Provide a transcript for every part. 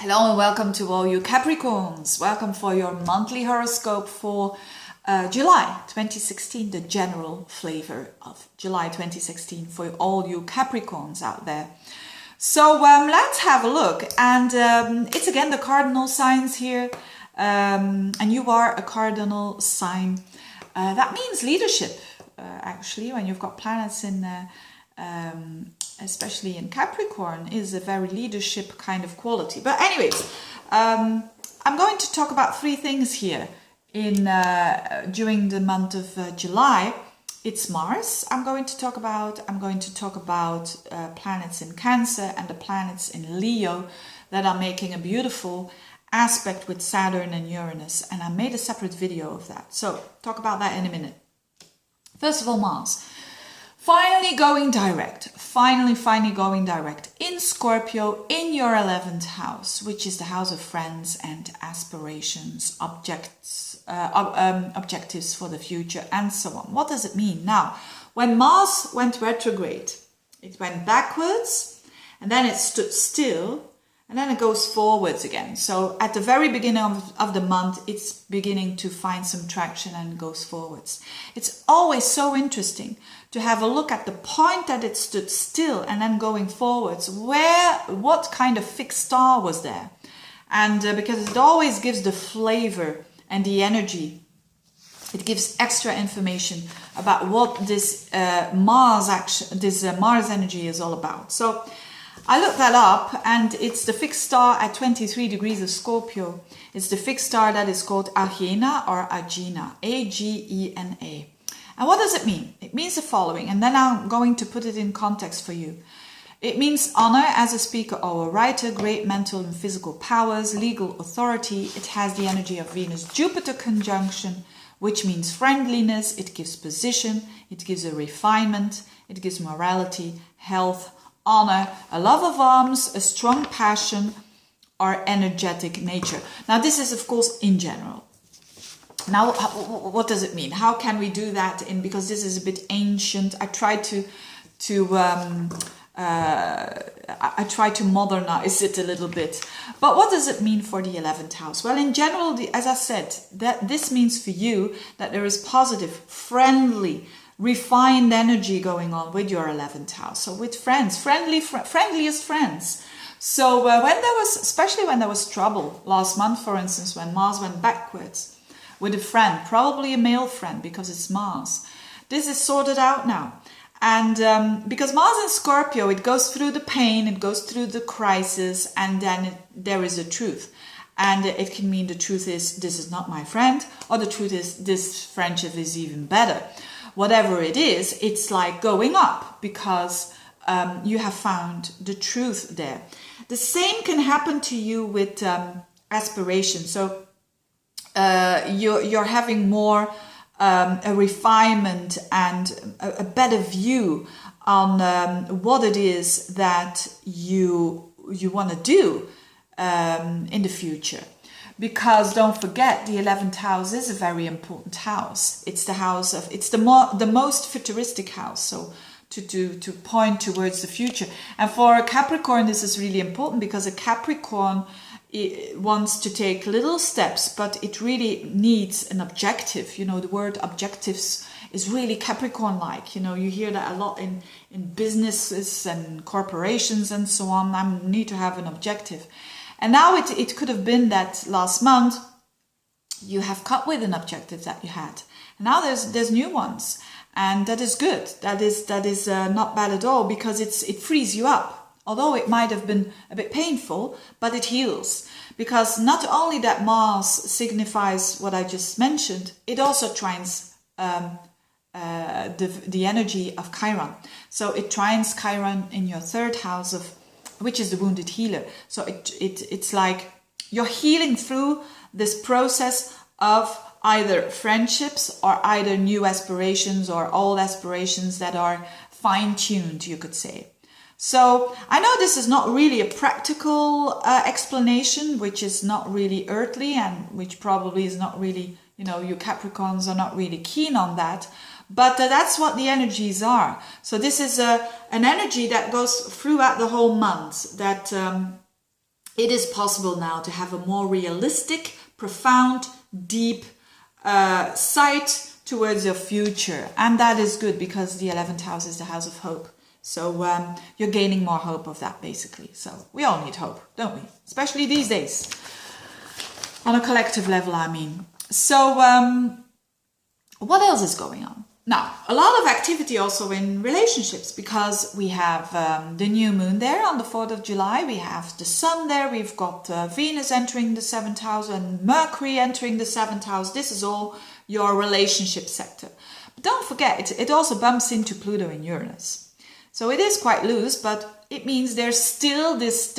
Hello and welcome to all you Capricorns. Welcome for your monthly horoscope for July 2016, the general flavor of July 2016 for all you Capricorns out there. So let's have a look. And it's again the cardinal signs here. And you are a cardinal sign. That means leadership, actually, when you've got planets in especially in Capricorn, is a very leadership kind of quality. But anyways, I'm going to talk about three things here in during the month of July. It's Mars I'm going to talk about. I'm going to talk about planets in Cancer and the planets in Leo that are making a beautiful aspect with Saturn and Uranus. And I made a separate video of that. So talk about that in a minute. First of all, Mars. Finally going direct, finally going direct in Scorpio, in your 11th house, which is the house of friends and aspirations, objectives for the future and so on. What does it mean? Now, when Mars went retrograde, it went backwards and then it stood still and then it goes forwards again. So at the very beginning of the month, it's beginning to find some traction and goes forwards. It's always so interesting to have a look at the point that it stood still and then going forwards. What kind of fixed star was there? And because it always gives the flavor and the energy. It gives extra information about what this Mars energy is all about. So I looked that up, and it's the fixed star at 23 degrees of Scorpio. It's the fixed star that is called Agena or Agena, A-G-E-N-A. And what does it mean? It means the following, and then I'm going to put it in context for you. It means honor as a speaker or a writer, great mental and physical powers, legal authority. It has the energy of Venus-Jupiter conjunction, which means friendliness. It gives position. It gives a refinement. It gives morality, health, honor, a love of arms, a strong passion, or energetic nature. Now, this is, of course, in general. Now, what does it mean? How can we do that? Because this is a bit ancient. I try to modernize it a little bit. But what does it mean for the 11th house? Well, in general, as I said, that this means for you that there is positive, friendly, refined energy going on with your 11th house. So with friends, friendliest friends. So especially when there was trouble last month, for instance, when Mars went backwards with a friend, probably a male friend because it's Mars. This is sorted out now. And because Mars in Scorpio, it goes through the pain, it goes through the crisis, and then there is a truth. And it can mean the truth is, this is not my friend, or the truth is, this friendship is even better. Whatever it is, it's like going up because you have found the truth there. The same can happen to you with aspiration. So you're having more a refinement and a better view on what it is that you want to do in the future. Because don't forget, the 11th house is a very important house. It's the house of, it's the most futuristic house. So to point towards the future. And for a Capricorn, this is really important because a Capricorn wants to take little steps, but it really needs an objective. You know, the word objectives is really Capricorn-like. You know, you hear that a lot in businesses and corporations and so on. I need to have an objective. And now it could have been that last month you have cut with an objective that you had. And now there's new ones, and that is good. That is not bad at all because it frees you up. Although it might have been a bit painful, but it heals. Because not only that Mars signifies what I just mentioned, it also trines the energy of Chiron. So it trines Chiron in your 3rd house which is the wounded healer. So it's like you're healing through this process of either friendships or either new aspirations or old aspirations that are fine-tuned, you could say. So I know this is not really a practical explanation, which is not really earthly and which probably is not really, you Capricorns are not really keen on that. But that's what the energies are. So this is an energy that goes throughout the whole month, that it is possible now to have a more realistic, profound, deep sight towards your future. And that is good because the 11th house is the house of hope. So you're gaining more hope of that, basically. So we all need hope, don't we? Especially these days. On a collective level, I mean. So what else is going on? Now, a lot of activity also in relationships, because we have the new moon there on the 4th of July. We have the sun there. We've got Venus entering the 7th house and Mercury entering the 7th house. This is all your relationship sector. But don't forget, it also bumps into Pluto and Uranus. So it is quite loose, but it means there's still this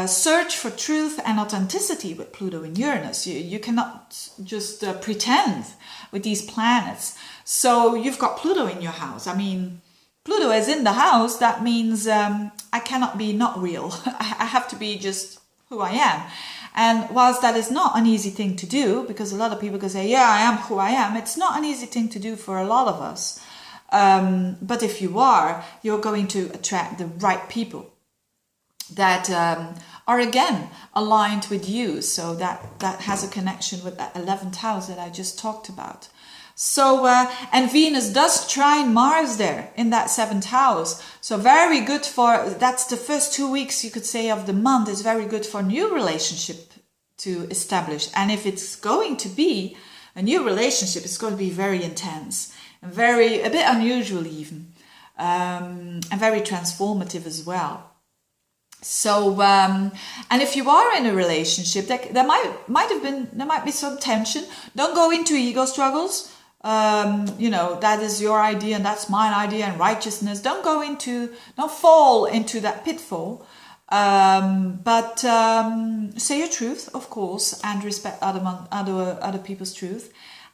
search for truth and authenticity with Pluto and Uranus. You cannot just pretend with these planets. So you've got Pluto in your house. I mean, Pluto is in the house. That means I cannot be not real. I have to be just who I am. And whilst that is not an easy thing to do, because a lot of people can say, yeah, I am who I am. It's not an easy thing to do for a lot of us. But if you are, you're going to attract the right people that are again aligned with you. So that has a connection with that 11th house that I just talked about. So, and Venus does trine Mars there in that 7th house. So very good that's the first 2 weeks, you could say, of the month is very good for new relationship to establish. And if it's going to be a new relationship, it's going to be very intense and a bit unusual even, and very transformative as well. So, and if you are in a relationship, there might be some tension. Don't go into ego struggles. That is your idea and that's my idea and righteousness. Don't fall into that pitfall. But say your truth, of course, and respect other people's truth,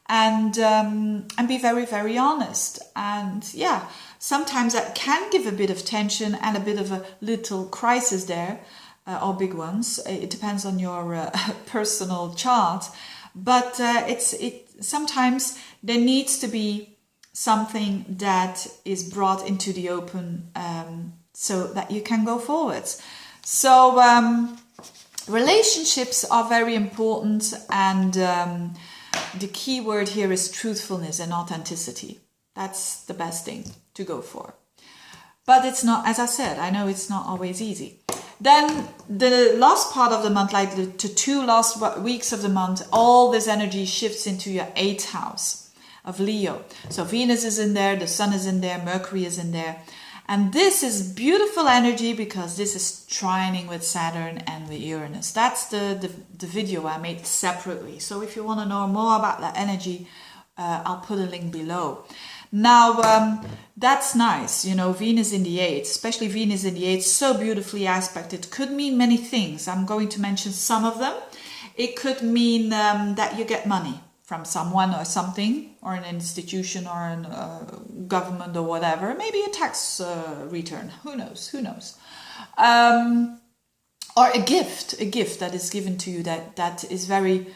and be very, very honest. And yeah, sometimes that can give a bit of tension and a bit of a little crisis there, or big ones. It depends on your personal chart. But sometimes there needs to be something that is brought into the open, so that you can go forwards. So relationships are very important, and the key word here is truthfulness and authenticity. That's the best thing to go for. But it's not, as I said, I know it's not always easy. Then the last part of the month, like the 2 last weeks of the month, all this energy shifts into your 8th house of Leo. So Venus is in there, the Sun is in there, Mercury is in there. And this is beautiful energy because this is trining with Saturn and with Uranus. That's the video I made separately. So if you want to know more about that energy, I'll put a link below. Now, that's nice, Venus in the 8th, especially Venus in the 8th, so beautifully aspected. Could mean many things. I'm going to mention some of them. It could mean that you get money from someone or something, or an institution, or a government, or whatever. Maybe a tax return. Who knows? Or a gift that is given to you that is very...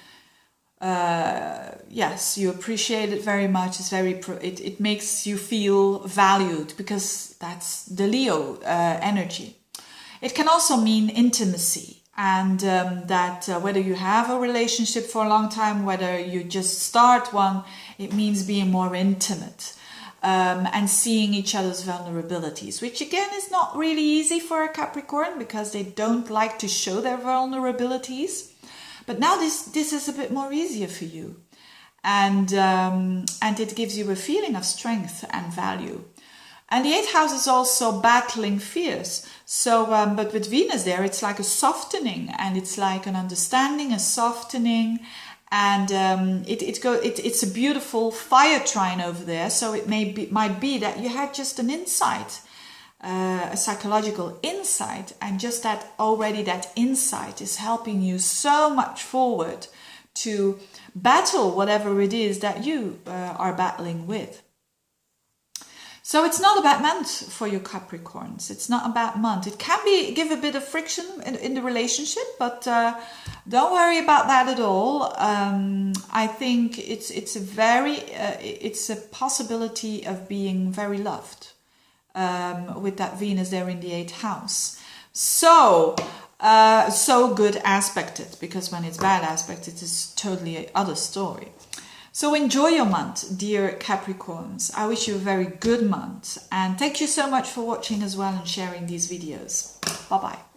yes, you appreciate it very much. It's it makes you feel valued, because that's the Leo energy. It can also mean intimacy, and that whether you have a relationship for a long time, whether you just start one, it means being more intimate, and seeing each other's vulnerabilities, which again is not really easy for a Capricorn, because they don't like to show their vulnerabilities. But now this is a bit more easier for you, and it gives you a feeling of strength and value. And the 8th house is also battling fears. So, but with Venus there, it's like a softening, and it's like an understanding, a softening, and it's a beautiful fire trine over there. So it might be that you had just an insight. A psychological insight, and just that insight is helping you so much forward to battle whatever it is that you are battling with. So it's not a bad month for you Capricorns. It's not a bad month. It can give a bit of friction in the relationship, but don't worry about that at all. I think it's a possibility of being very loved. With that Venus there in the 8th house. So so good aspected, because when it's bad aspected, it's totally a other story. So enjoy your month, dear Capricorns. I wish you a very good month, and thank you so much for watching as well and sharing these videos. Bye bye.